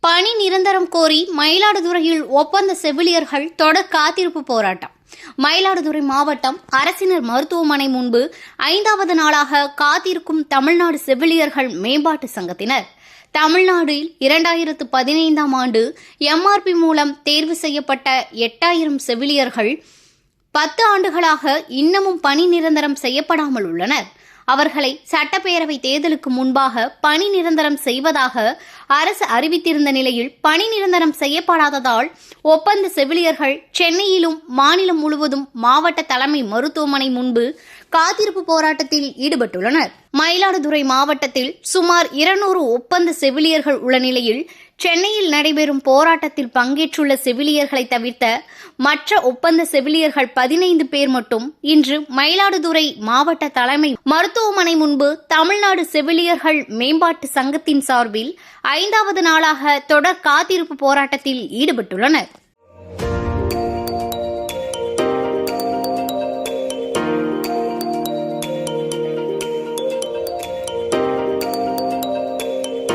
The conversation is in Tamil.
பணி நிரந்தரம் கோரி மயிலாடுதுறையில் ஒப்பந்த செவிலியர்கள் தொடர் காத்திருப்பு போராட்டம். மயிலாடுதுறை மாவட்டம் அரசினர் மருத்துவமனை முன்பு 5வது நாளாக காத்திருக்கும் தமிழ்நாடு செவிலியர்கள் மேம்பாட்டு சங்கத்தினர். தமிழ்நாட்டில் 2015ஆம் ஆண்டு MRP மூலம் தேர்வு செய்யப்பட்ட 8000 செவிலியர்கள் 10 ஆண்டுகளாக இன்னமும் பணி நிரந்தரம் செய்யப்படாமல் உள்ளனர். அவர்களை சட்டப்பேரவை தேர்தலுக்கு முன்பாக பணி நிரந்தரம் செய்வதாக அரசு அறிவித்திருந்த நிலையில் பணி நிரந்தரம் செய்யப்படாததால் ஒப்பந்த செவிலியர்கள் சென்னையிலும் மாநிலம் முழுவதும் மாவட்ட தலைமை மருத்துவமனை முன்பு காத்திருப்பு போராட்டத்தில் ஈடுபட்டுள்ளனர். மயிலாடுதுறை மாவட்டத்தில் சுமார் 200 ஒப்பந்த செவிலியர்கள் உள்ள நிலையில் சென்னையில் நடைபெறும் போராட்டத்தில் பங்கேற்றுள்ள செவிலியர்களை தவிர்த்த மற்ற ஒப்பந்த செவிலியர்கள் 15 பேர் மட்டும் இன்று மயிலாடுதுறை மாவட்ட தலைமை மருத்துவமனை முன்பு தமிழ்நாடு செவிலியர்கள் மேம்பாட்டு சங்கத்தின் சார்பில் 5வது நாளாக தொடர் காத்திருப்பு போராட்டத்தில் ஈடுபட்டுள்ளனர்.